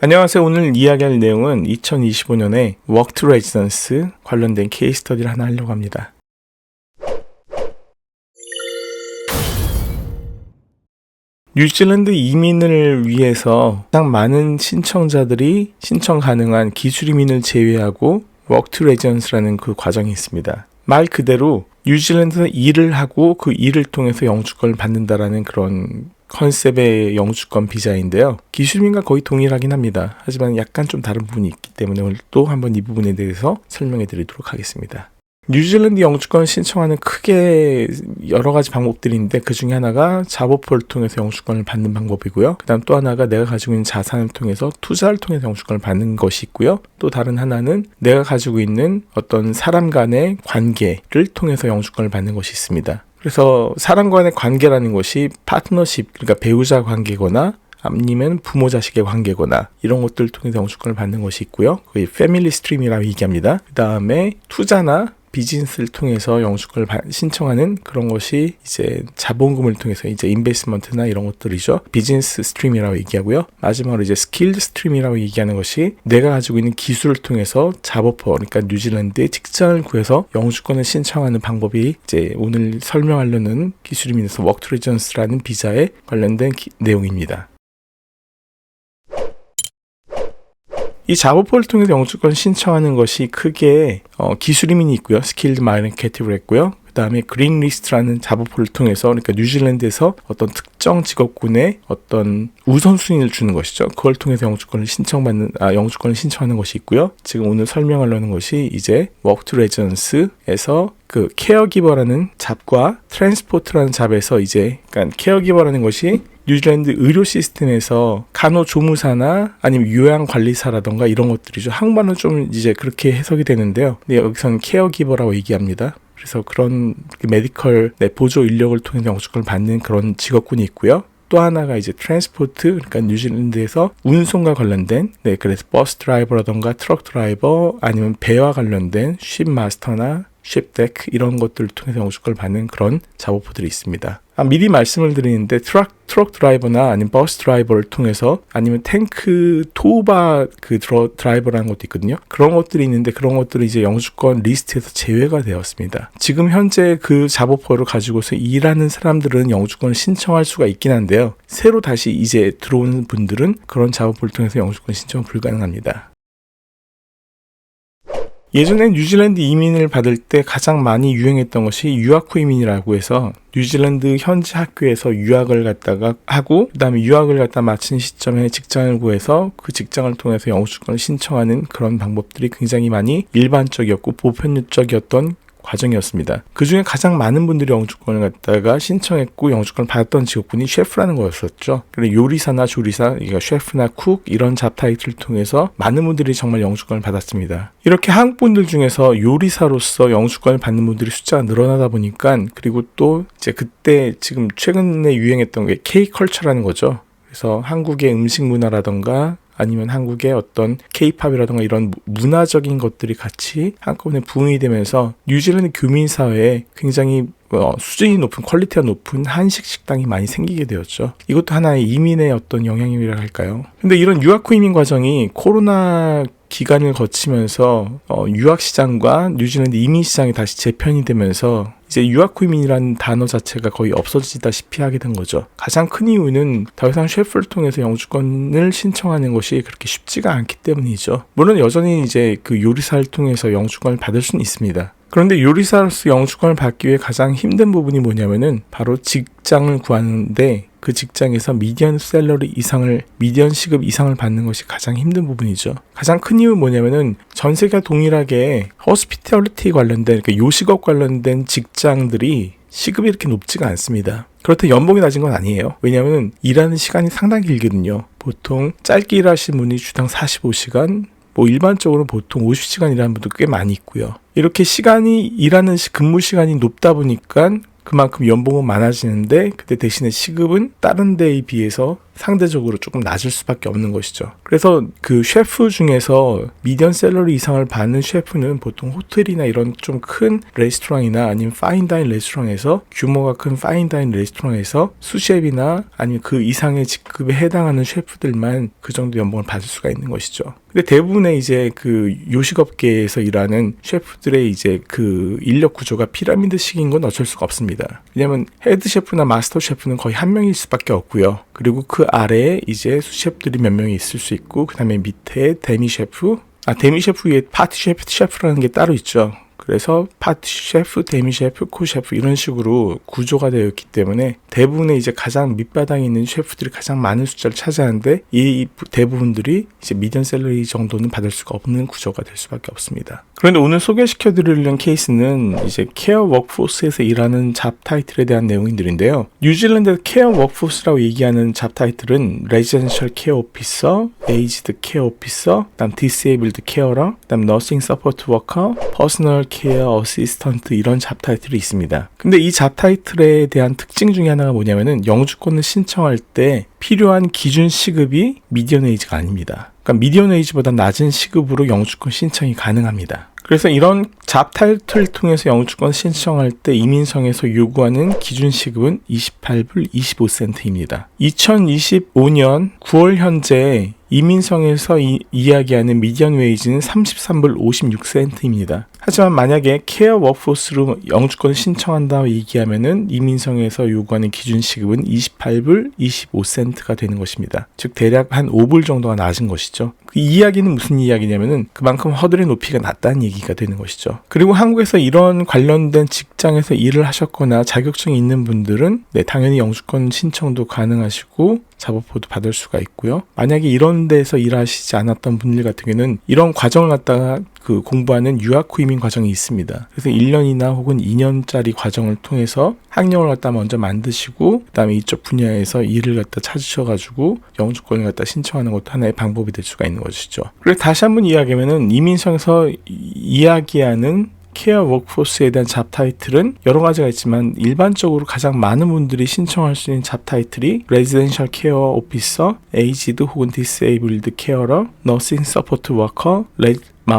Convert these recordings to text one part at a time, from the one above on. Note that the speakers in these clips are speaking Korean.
안녕하세요. 오늘 이야기할 내용은 2025년에 Work to Residence 관련된 케이스 스터디를 하나 하려고 합니다. 뉴질랜드 이민을 위해서 가장 많은 신청자들이 신청 가능한 기술 이민을 제외하고 Work to Residence라는 그 과정이 있습니다. 말 그대로 뉴질랜드에서 일을 하고 그 일을 통해서 영주권을 받는다라는 그런 컨셉의 영주권 비자인데요. 기술민과 거의 동일하긴 합니다. 하지만 약간 좀 다른 부분이 있기 때문에 오늘 또 한번 이 부분에 대해서 설명해 드리도록 하겠습니다. 뉴질랜드 영주권을 신청하는 크게 여러 가지 방법들이 있는데 그 중에 하나가 잡업포를 통해서 영주권을 받는 방법이고요. 그 다음 또 하나가 내가 가지고 있는 자산을 통해서 투자를 통해서 영주권을 받는 것이 있고요. 또 다른 하나는 내가 가지고 있는 어떤 사람 간의 관계를 통해서 영주권을 받는 것이 있습니다. 그래서 사람 간의 관계라는 것이 파트너십, 그러니까 배우자 관계거나 아니면 부모 자식의 관계거나 이런 것들을 통해서 영주권을 받는 것이 있고요. 그게 패밀리 스트림이라고 얘기합니다. 그 다음에 투자나 비즈니스를 통해서 영주권을 신청하는 그런 것이 이제 자본금을 통해서 이제 인베스트먼트나 이런 것들이죠. 비즈니스 스트림이라고 얘기하고요. 마지막으로 이제 스킬드 스트림이라고 얘기하는 것이 내가 가지고 있는 기술을 통해서 잡업퍼, 그러니까 뉴질랜드에 직장을 구해서 영주권을 신청하는 방법이 이제 오늘 설명하려는 기술이민에서 워크 투 레지던스라는 비자에 관련된 내용입니다. 이 잡업포를 통해서 영주권 신청하는 것이 크게 기술 이민이 있고요. 스킬드 마이너티브를 했고요. 그 다음에 그린 리스트라는 잡업포를 통해서 그러니까 뉴질랜드에서 어떤 특정 직업군에 어떤 우선순위를 주는 것이죠. 그걸 통해서 영주권을 신청하는 것이 있고요. 지금 오늘 설명하려는 것이 이제 워크 투 레지던스에서 그 케어기버라는 잡과 트랜스포트라는 잡에서 이제 그러니까 케어기버라는 것이 뉴질랜드 의료 시스템에서 간호조무사나 아니면 요양관리사라던가 이런 것들이죠. 한국말은 좀 이제 그렇게 해석이 되는데요. 근데 여기서는 케어기버라고 얘기합니다. 그래서 그런 메디컬 보조 인력을 통해서 영주권을 받는 그런 직업군이 있고요. 또 하나가 이제 트랜스포트, 그러니까 뉴질랜드에서 운송과 관련된, 그래서 버스 드라이버라던가 트럭 드라이버 아니면 배와 관련된 쉽 마스터나 쉽데크 이런 것들을 통해서 영주권을 받는 그런 작업포들이 있습니다. 미리 말씀을 드리는데 트럭 드라이버나 아니면 버스 드라이버를 통해서 아니면 탱크 토바 그 드라이버라는 것도 있거든요. 그런 것들이 있는데 그런 것들이 이제 영주권 리스트에서 제외가 되었습니다. 지금 현재 그 작업포를 가지고서 일하는 사람들은 영주권을 신청할 수가 있긴 한데요. 새로 다시 이제 들어오는 분들은 그런 작업포를 통해서 영주권 신청 불가능합니다. 예전에 뉴질랜드 이민을 받을 때 가장 많이 유행했던 것이 유학 후 이민이라고 해서 뉴질랜드 현지 학교에서 유학을 갔다가 하고 그 다음에 유학을 갖다 마친 시점에 직장을 구해서 그 직장을 통해서 영주권을 신청하는 그런 방법들이 굉장히 많이 일반적이었고 보편적이었던 과정이었습니다. 그 중에 가장 많은 분들이 영주권을 갖다가 신청했고 영주권을 받았던 직업군이 셰프라는 거였었죠. 그래서 요리사나 조리사, 그러니까 셰프나 쿡 이런 잡 타이틀을 통해서 많은 분들이 정말 영주권을 받았습니다. 이렇게 한국 분들 중에서 요리사로서 영주권을 받는 분들이 숫자가 늘어나다 보니까 그리고 또 이제 그때 지금 최근에 유행했던 게 K컬처라는 거죠. 그래서 한국의 음식 문화라던가 아니면 한국의 어떤 K-팝이라던가 이런 문화적인 것들이 같이 한꺼번에 부흥이 되면서 뉴질랜드 교민사회에 굉장히 수준이 높은 퀄리티가 높은 한식 식당이 많이 생기게 되었죠. 이것도 하나의 이민의 어떤 영향이라 할까요? 근데 이런 유학 후 이민 과정이 코로나 기간을 거치면서 유학 시장과 뉴질랜드 이민 시장이 다시 재편이 되면서 이제 유학 후 이민이라는 단어 자체가 거의 없어지다시피 하게 된 거죠. 가장 큰 이유는 더 이상 셰프를 통해서 영주권을 신청하는 것이 그렇게 쉽지가 않기 때문이죠. 물론 여전히 이제 그 요리사를 통해서 영주권을 받을 수는 있습니다. 그런데 요리사로서 영주권을 받기 위해 가장 힘든 부분이 뭐냐면은 바로 직장을 구하는데 그 직장에서 미디언 시급 이상을 받는 것이 가장 힘든 부분이죠. 가장 큰 이유는 뭐냐면은 전 세계가 동일하게 호스피탈리티 관련된, 그러니까 요식업 관련된 직장들이 시급이 이렇게 높지가 않습니다. 그렇다고 연봉이 낮은 건 아니에요. 왜냐하면 일하는 시간이 상당히 길거든요. 보통 짧게 일하시는 분이 주당 45시간, 일반적으로 보통 50시간 일하는 분도 꽤 많이 있고요. 이렇게 일하는 근무 시간이 높다 보니까 그만큼 연봉은 많아지는데 그때 대신에 시급은 다른 데에 비해서 상대적으로 조금 낮을 수밖에 없는 것이죠. 그래서 그 셰프 중에서 미디언 샐러리 이상을 받는 셰프는 보통 호텔이나 이런 좀 큰 레스토랑이나 아니면 파인다인 레스토랑에서, 규모가 큰 파인다인 레스토랑에서 수셰프나 아니면 그 이상의 직급에 해당하는 셰프들만 그 정도 연봉을 받을 수가 있는 것이죠. 근데 대부분의 이제 그 요식업계에서 일하는 셰프들의 이제 그 인력 구조가 피라미드식인 건 어쩔 수가 없습니다. 왜냐면 헤드 셰프나 마스터 셰프는 거의 한 명일 수밖에 없고요. 그리고 그 아래에 이제 수셰프들이 몇 명이 있을 수 있고, 그 다음에 밑에 데미 셰프, 데미 셰프 위에 파티 셰프라는 게 따로 있죠. 그래서 파티 셰프, 데미 셰프, 코 셰프 이런 식으로 구조가 되어 있기 때문에 대부분의 이제 가장 밑바닥에 있는 셰프들이 가장 많은 숫자를 차지하는데, 이 대부분들이 이제 미디언 샐러리 정도는 받을 수가 없는 구조가 될 수밖에 없습니다. 그런데 오늘 소개시켜드리려는 케이스는 이제 케어 워크포스에서 일하는 잡 타이틀에 대한 내용들인데요. 뉴질랜드 케어 워크포스라고 얘기하는 잡 타이틀은 레지던셜 케어 오피서, 에이지드 케어 오피서, 그다음 디세이블드 케어러, 그다음 너싱 서포트 워커, 퍼스널 케어 어시스턴트, 이런 잡 타이틀이 있습니다. 근데 이 잡 타이틀에 대한 특징 중에 하나가 뭐냐면은 영주권을 신청할 때 필요한 기준 시급이 미디언 웨이지가 아닙니다. 그러니까 미디언 웨이지보다 낮은 시급으로 영주권 신청이 가능합니다. 그래서 이런 잡 타이틀을 통해서 영주권 신청할 때 이민성에서 요구하는 기준 시급은 28불 25센트입니다. 2025년 9월 현재 이민성에서 이야기하는 미디언 웨이지는 33불 56센트입니다. 하지만 만약에 케어 워크포스로 영주권을 신청한다고 얘기하면은 이민성에서 요구하는 기준 시급은 28불 25센트가 되는 것입니다. 즉 대략 한 5불 정도가 낮은 것이죠. 그 이야기는 무슨 이야기냐면은 그만큼 허들의 높이가 낮다는 얘기가 되는 것이죠. 그리고 한국에서 이런 관련된 직장에서 일을 하셨거나 자격증이 있는 분들은 당연히 영주권 신청도 가능하시고 작업보도 받을 수가 있고요. 만약에 이런 데서 일하시지 않았던 분들 같은 경우는 이런 과정을 갖다가 그 공부하는 유학 후 이민 과정이 있습니다. 그래서 1년이나 혹은 2년짜리 과정을 통해서 학력을 갖다 먼저 만드시고, 그다음에 이쪽 분야에서 일을 갖다 찾으셔가지고 영주권을 갖다 신청하는 것도 하나의 방법이 될 수가 있는 것이죠. 그리고 다시 한번 이야기하면은 이민성에서 이야기하는 케어 워크포스에 대한 잡 타이틀은 여러 가지가 있지만 일반적으로 가장 많은 분들이 신청할 수 있는 잡 타이틀이 레지던셜 케어 오피서, 에이지드 혹은 디세이블드 케어러, 너싱 서포트 워커,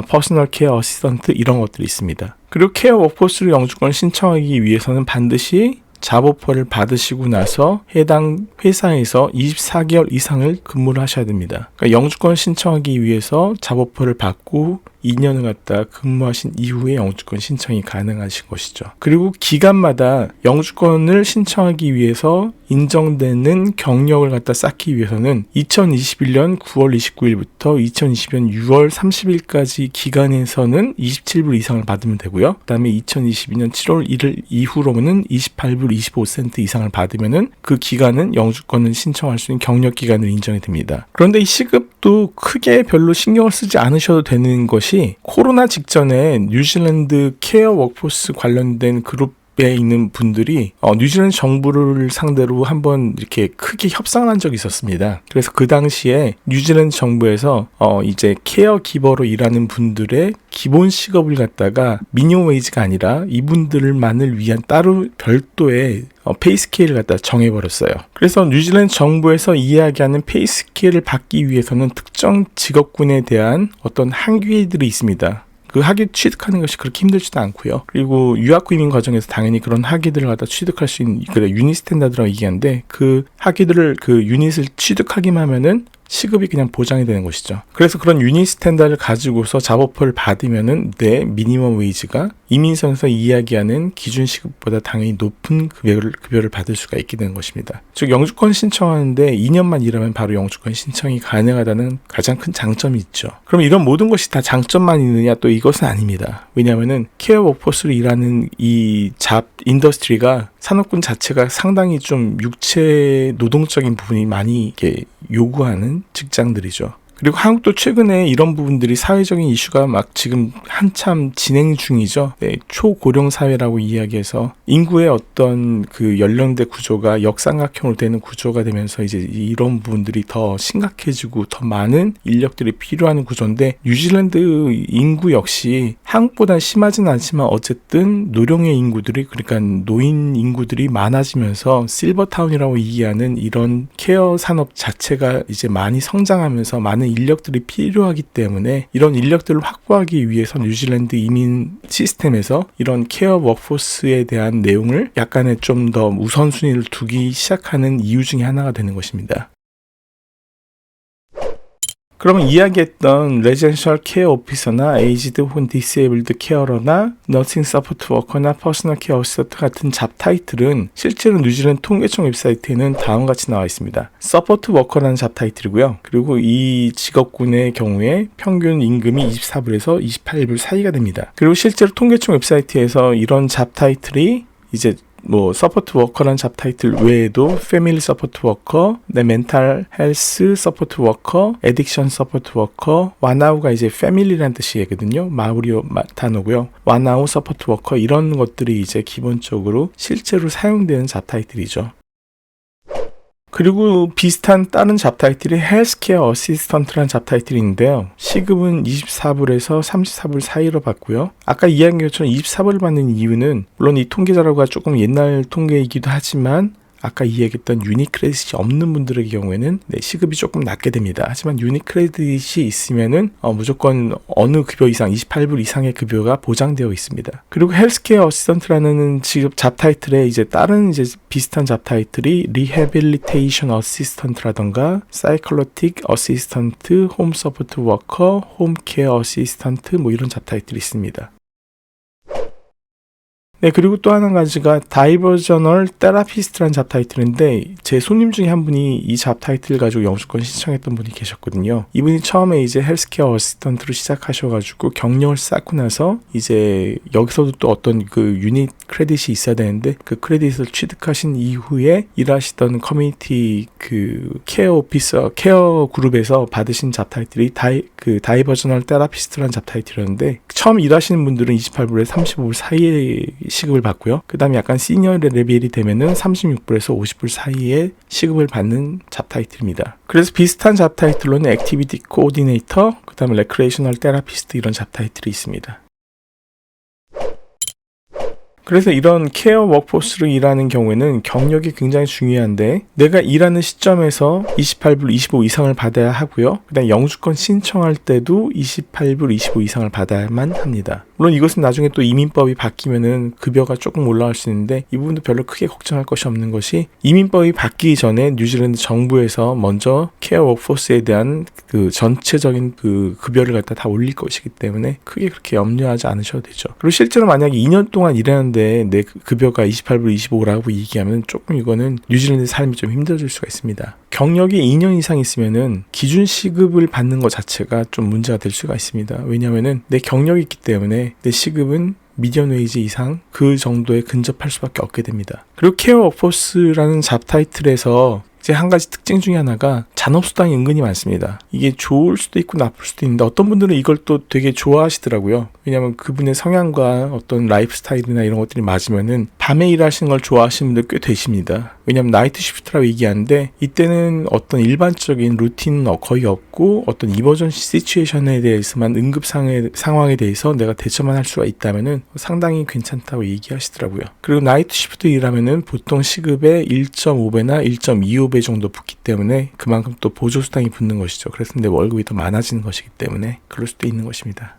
퍼스널 케어 어시스턴트, 이런 것들이 있습니다. 그리고 케어 워크포스로 영주권을 신청하기 위해서는 반드시 잡 오퍼를 받으시고 나서 해당 회사에서 24개월 이상을 근무를 하셔야 됩니다. 그러니까 영주권을 신청하기 위해서 잡 오퍼를 받고 2년을 갖다 근무하신 이후에 영주권 신청이 가능하신 것이죠. 그리고 기간마다 영주권을 신청하기 위해서 인정되는 경력을 갖다 쌓기 위해서는 2021년 9월 29일부터 2020년 6월 30일까지 기간에서는 27불 이상을 받으면 되고요. 그 다음에 2022년 7월 1일 이후로는 28불 25센트 이상을 받으면은 그 기간은 영주권을 신청할 수 있는 경력 기간으로 인정이 됩니다. 그런데 이 시급도 크게 별로 신경을 쓰지 않으셔도 되는 것이, 코로나 직전에 뉴질랜드 케어 워크포스 관련된 그룹에 있는 분들이 뉴질랜드 정부를 상대로 한번 이렇게 크게 협상을 한 적이 있었습니다. 그래서 그 당시에 뉴질랜드 정부에서 이제 케어 기버로 일하는 분들의 기본 시급을 갖다가 미니멈 웨이지가 아니라 이분들만을 위한 따로 별도의 페이 스케일을 갖다 정해버렸어요. 그래서 뉴질랜드 정부에서 이야기하는 페이 스케일을 받기 위해서는 특정 직업군에 대한 어떤 한계들이 있습니다. 그 학위 취득하는 것이 그렇게 힘들지도 않고요. 그리고 유학 후 이민 과정에서 당연히 그런 학위들을 갖다 취득할 수 있는 유닛 스탠다드라고 얘기하는데, 그 학위들을 그 유닛을 취득하기만 하면은 시급이 그냥 보장이 되는 것이죠. 그래서 그런 유닛 스탠다드를 가지고서 잡오퍼를 받으면은 내 미니멈 웨이지가 이민성에서 이야기하는 기준 시급보다 당연히 높은 급여를 받을 수가 있게 되는 것입니다. 즉 영주권 신청하는데 2년만 일하면 바로 영주권 신청이 가능하다는 가장 큰 장점이 있죠. 그럼 이런 모든 것이 다 장점만 있느냐? 또 이것은 아닙니다. 왜냐하면은 케어 워크포스로 일하는 이 잡 인더스트리가, 산업군 자체가 상당히 좀 육체 노동적인 부분이 많이 이렇게 요구하는 직장들이죠. 그리고 한국도 최근에 이런 부분들이 사회적인 이슈가 막 지금 한참 진행 중이죠. 네, 초고령 사회라고 이야기해서 인구의 어떤 그 연령대 구조가 역삼각형으로 되는 구조가 되면서 이제 이런 부분들이 더 심각해지고 더 많은 인력들이 필요한 구조인데, 뉴질랜드 인구 역시 한국보다 심하진 않지만 어쨌든 노령의 인구들이, 그러니까 노인 인구들이 많아지면서 실버타운이라고 얘기하는 이런 케어 산업 자체가 이제 많이 성장하면서 많은 인력들이 필요하기 때문에, 이런 인력들을 확보하기 위해서 뉴질랜드 이민 시스템에서 이런 케어 워크포스에 대한 내용을 약간의 좀 더 우선순위를 두기 시작하는 이유 중에 하나가 되는 것입니다. 그러면 이야기했던 레지던셜 케어 오피서나 에이지드 혹은 디세이블드 케어러나 너싱 서포트 워커나 퍼스널 케어 어시스턴트 같은 잡 타이틀은 실제로 뉴질랜드 통계청 웹사이트에는 다음과 같이 나와 있습니다. 서포트 워커라는 잡 타이틀이고요. 그리고 이 직업군의 경우에 평균 임금이 24불에서 28불 사이가 됩니다. 그리고 실제로 통계청 웹사이트에서 이런 잡 타이틀이 이제 서포트 워커라는 잡 타이틀 외에도 패밀리 서포트 워커, 멘탈 헬스 서포트 워커, 에딕션 서포트 워커, 와나우가 이제 패밀리라는 뜻이거든요. 마우리오 단어고요. 와나우 서포트 워커, 이런 것들이 이제 기본적으로 실제로 사용되는 잡 타이틀이죠. 그리고 비슷한 다른 잡타이틀이 헬스케어 어시스턴트라는 잡타이틀인데요. 시급은 24불에서 34불 사이로 받고요. 아까 이야기한 것처럼 24불 받는 이유는, 물론 이 통계 자료가 조금 옛날 통계이기도 하지만 아까 이야기했던 유닛 크레딧이 없는 분들의 경우에는 시급이 조금 낮게 됩니다. 하지만 유닛 크레딧이 있으면은 무조건 어느 급여 이상, 28불 이상의 급여가 보장되어 있습니다. 그리고 헬스케어 어시스턴트라는 직업 잡타이틀에 이제 다른 이제 비슷한 잡타이틀이 리해빌리테이션 어시스턴트라던가 사이클로틱 어시스턴트, 홈 서포트 워커, 홈 케어 어시스턴트 이런 잡타이틀이 있습니다. 네, 그리고 또 한 가지가 다이버저널 테라피스트라는 잡타이틀인데, 제 손님 중에 한 분이 이 잡타이틀 가지고 영주권 신청했던 분이 계셨거든요. 이분이 처음에 이제 헬스케어 어시스턴트로 시작하셔가지고 경력을 쌓고 나서 이제 여기서도 또 어떤 그 유닛 크레딧이 있어야 되는데, 그 크레딧을 취득하신 이후에 일하시던 커뮤니티 그 케어 오피서, 케어 그룹에서 받으신 잡타이틀이 다이버저널 테라피스트라는 잡타이틀이었는데, 처음 일하시는 분들은 28불에 35불 사이에 시급을 받고요. 그 다음에 약간 시니어 레벨이 되면은 36불에서 50불 사이에 시급을 받는 잡타이틀입니다. 그래서 비슷한 잡타이틀로는 액티비티 코오디네이터, 그 다음에 레크레이셔널 테라피스트, 이런 잡타이틀이 있습니다. 그래서 이런 케어 워크포스로 일하는 경우에는 경력이 굉장히 중요한데, 내가 일하는 시점에서 28불 25 이상을 받아야 하고요. 그다음 영주권 신청할 때도 28불 25 이상을 받아야만 합니다. 물론 이것은 나중에 또 이민법이 바뀌면은 급여가 조금 올라갈 수 있는데, 이 부분도 별로 크게 걱정할 것이 없는 것이, 이민법이 바뀌기 전에 뉴질랜드 정부에서 먼저 케어 워크포스에 대한 그 전체적인 그 급여를 갖다 다 올릴 것이기 때문에 크게 그렇게 염려하지 않으셔도 되죠. 그리고 실제로 만약에 2년 동안 일하는데 내 급여가 28불 25라고 얘기하면 조금 이거는 뉴질랜드 삶이 좀 힘들어질 수가 있습니다. 경력이 2년 이상 있으면은 기준 시급을 받는 것 자체가 좀 문제가 될 수가 있습니다. 왜냐하면은 내 경력이 있기 때문에 내 시급은 미디언 웨이지 이상 그 정도에 근접할 수밖에 없게 됩니다. 그리고 케어 워크포스라는 잡타이틀에서 이제 한 가지 특징 중에 하나가 잔업수당이 은근히 많습니다. 이게 좋을 수도 있고 나쁠 수도 있는데, 어떤 분들은 이걸 또 되게 좋아하시더라고요. 왜냐하면 그분의 성향과 어떤 라이프 스타일이나 이런 것들이 맞으면은 밤에 일하시는 걸 좋아하시는 분들 꽤 되십니다. 왜냐하면 나이트 시프트라고 얘기하는데, 이때는 어떤 일반적인 루틴은 거의 없고 어떤 이머전시 시츄에이션에 대해서만, 응급 상황에 대해서 내가 대처만 할 수가 있다면은 상당히 괜찮다고 얘기하시더라고요. 그리고 나이트 시프트 일하면은 보통 시급의 1.5배나 1.25배 정도 붙기 때문에 그만큼 또 보조수당이 붙는 것이죠. 그래서 내 월급이 더 많아지는 것이기 때문에 그럴 수도 있는 것입니다.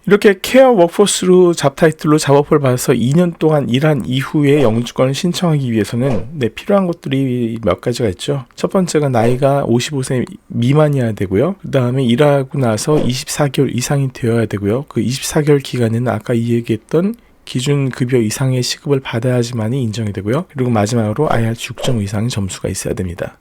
이렇게 케어 워크포스로 잡타이틀로 잡업을 받아서 2년 동안 일한 이후에 영주권을 신청하기 위해서는 필요한 것들이 몇 가지가 있죠. 첫 번째가 나이가 55세 미만이어야 되고요. 그 다음에 일하고 나서 24개월 이상이 되어야 되고요. 그 24개월 기간에는 아까 얘기했던 기준 급여 이상의 시급을 받아야지만이 인정이 되고요. 그리고 마지막으로 IELTS 6.5 이상의 점수가 있어야 됩니다.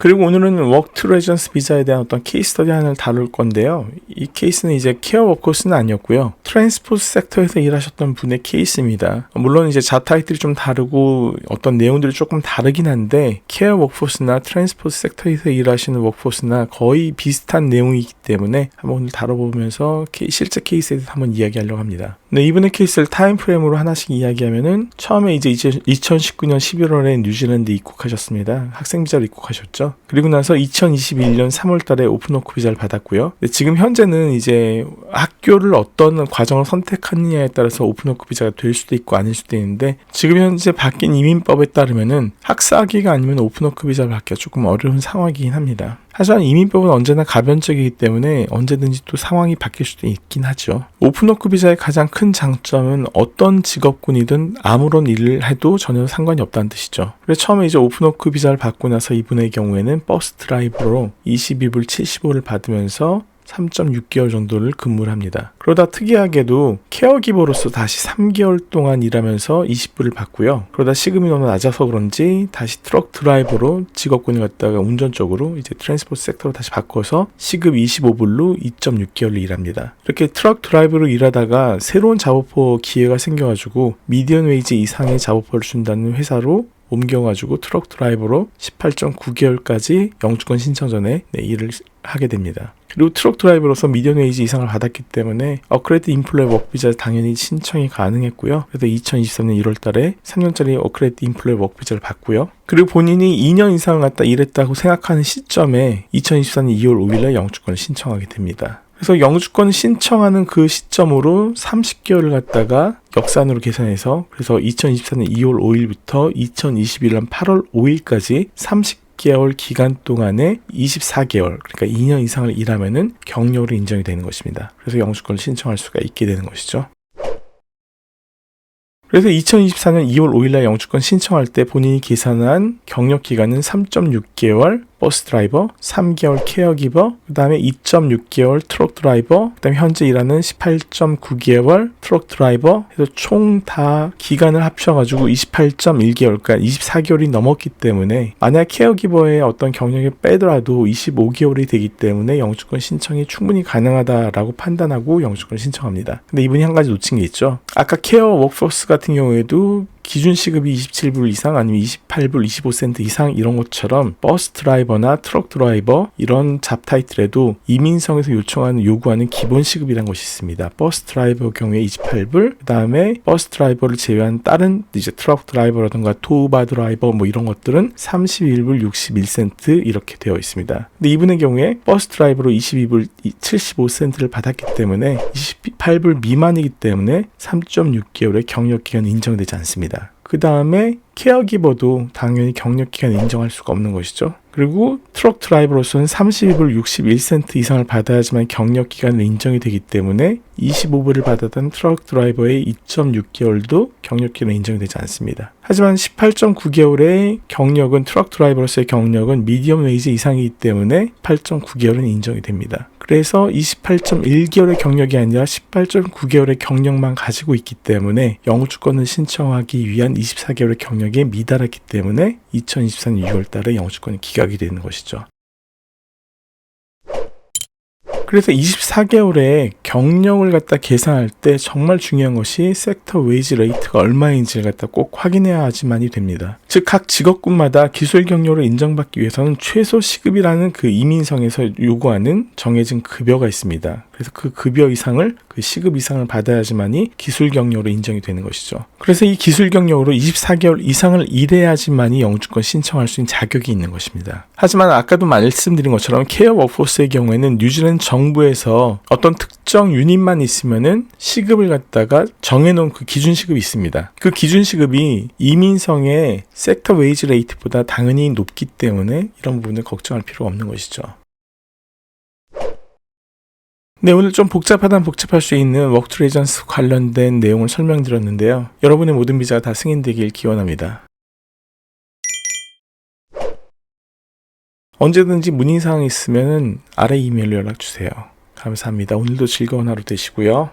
그리고 오늘은 워크 투 레전스 비자에 대한 어떤 케이스 스터디 하나를 다룰 건데요. 이 케이스는 이제 케어 워커스는 아니었고요. 트랜스포트 섹터에서 일하셨던 분의 케이스입니다. 물론 이제 자 타이틀이 좀 다르고 어떤 내용들이 조금 다르긴 한데 케어 워크포스나 트랜스포트 섹터에서 일하시는 워크포스나 거의 비슷한 내용이기 때문에 한번 오늘 다뤄보면서 실제 케이스에 대해서 한번 이야기하려고 합니다. 네, 이분의 케이스를 타임프레임으로 하나씩 이야기하면은 처음에 이제 2019년 11월에 뉴질랜드 입국하셨습니다. 학생 비자로 입국하셨죠. 그리고 나서 2021년 3월 달에 오픈워크 비자를 받았고요. 지금 현재는 이제 학교를 어떤 과정을 선택하느냐에 따라서 오픈워크 비자가 될 수도 있고 아닐 수도 있는데 지금 현재 바뀐 이민법에 따르면은 학사학위가 아니면 오픈워크 비자를 받기가 조금 어려운 상황이긴 합니다. 하지만 이민법은 언제나 가변적이기 때문에 언제든지 또 상황이 바뀔 수도 있긴 하죠. 오픈워크 비자의 가장 큰 장점은 어떤 직업군이든 아무런 일을 해도 전혀 상관이 없다는 뜻이죠. 그래서 처음에 이제 오픈워크 비자를 받고 나서 이분의 경우에는 버스 드라이버로 22불 75를 받으면서 3.6개월 정도를 근무를 합니다. 그러다 특이하게도 케어기버로서 다시 3개월 동안 일하면서 20불을 받고요. 그러다 시급이 너무 낮아서 그런지 다시 트럭 드라이버로 직업군을 갖다가 운전 쪽으로 이제 트랜스포트 섹터로 다시 바꿔서 시급 25불로 2.6개월을 일합니다. 이렇게 트럭 드라이버로 일하다가 새로운 작업포 기회가 생겨가지고 미디언 웨이지 이상의 작업포를 준다는 회사로 옮겨가지고 트럭 드라이버로 18.9개월까지 영주권 신청 전에 일을 하게 됩니다. 그리고 트럭 드라이버로서 미디언 웨이지 이상을 받았기 때문에 업그레이드 인플로이 워크 비자 당연히 신청이 가능했고요. 그래서 2023년 1월 달에 3년짜리 업그레이드 인플로이 워크 비자를 받고요. 그리고 본인이 2년 이상을 갖다 일했다고 생각하는 시점에 2024년 2월 5일에 영주권을 신청하게 됩니다. 그래서 영주권 신청하는 그 시점으로 30개월을 갖다가 역산으로 계산해서 그래서 2024년 2월 5일부터 2021년 8월 5일까지 30개월 기간 동안에 24개월 그러니까 2년 이상을 일하면은 경력으로 인정이 되는 것입니다. 그래서 영주권을 신청할 수가 있게 되는 것이죠. 그래서 2024년 2월 5일날 영주권 신청할 때 본인이 계산한 경력 기간은 3.6개월 버스 드라이버, 3개월 케어기버, 그 다음에 2.6개월 트럭 드라이버, 그 다음에 현재 일하는 18.9개월 트럭 드라이버 해서 총 다 기간을 합쳐가지고 28.1개월, 그러니까 24개월이 넘었기 때문에 만약 케어기버의 어떤 경력을 빼더라도 25개월이 되기 때문에 영주권 신청이 충분히 가능하다라고 판단하고 영주권을 신청합니다. 근데 이분이 한 가지 놓친 게 있죠. 아까 케어 워크포스 같은 경우에도 기준 시급이 27불 이상 아니면 28불 25센트 이상 이런 것처럼 버스 드라이버나 트럭 드라이버 이런 잡 타이틀에도 이민성에서 요구하는 기본 시급이라는 것이 있습니다. 버스 드라이버 경우에 28불, 그 다음에 버스 드라이버를 제외한 다른 이제 트럭 드라이버라든가 토우바 드라이버 뭐 이런 것들은 31불 61센트 이렇게 되어 있습니다. 근데 이분의 경우에 버스 드라이버로 22불 75센트를 받았기 때문에 28불 미만이기 때문에 3.6개월의 경력 기간이 인정되지 않습니다. 그 다음에 케어기버도 당연히 경력기간 인정할 수가 없는 것이죠. 그리고 트럭 드라이버로서는 32불 61센트 이상을 받아야지만 경력기간이 인정이 되기 때문에 25불을 받았던 트럭 드라이버의 2.6개월도 경력기간이 인정이 되지 않습니다. 하지만 18.9개월의 경력은 트럭 드라이버로서의 경력은 미디엄 웨이지 이상이기 때문에 8.9개월은 인정이 됩니다. 그래서 28.1개월의 경력이 아니라 18.9개월의 경력만 가지고 있기 때문에 영주권을 신청하기 위한 24개월의 경력에 미달했기 때문에 2024년 6월 달에 영주권이 기각이 되는 것이죠. 그래서 24개월의 경력을 갖다 계산할 때 정말 중요한 것이 섹터 웨이지 레이트가 얼마인지를 갖다 꼭 확인해야 하지만이 됩니다. 즉 각 직업군마다 기술 경력을 인정받기 위해서는 최소 시급이라는 그 이민성에서 요구하는 정해진 급여가 있습니다. 그래서 그 급여 이상을 그 시급 이상을 받아야지만이 기술 경력으로 인정이 되는 것이죠. 그래서 이 기술 경력으로 24개월 이상을 일해야지만이 영주권 신청할 수 있는 자격이 있는 것입니다. 하지만 아까도 말씀드린 것처럼 케어 워크포스의 경우에는 뉴질랜드 정부에서 어떤 특정 유닛만 있으면은 시급을 갖다가 정해놓은 그 기준 시급이 있습니다. 그 기준 시급이 이민성의 섹터 웨이지 레이트보다 당연히 높기 때문에 이런 부분을 걱정할 필요가 없는 것이죠. 네, 오늘 좀 복잡하단 복잡할 수 있는 워크 투 레전스 관련된 내용을 설명드렸는데요. 여러분의 모든 비자가 다 승인되길 기원합니다. 언제든지 문의사항이 있으면 아래 이메일로 연락주세요. 감사합니다. 오늘도 즐거운 하루 되시고요.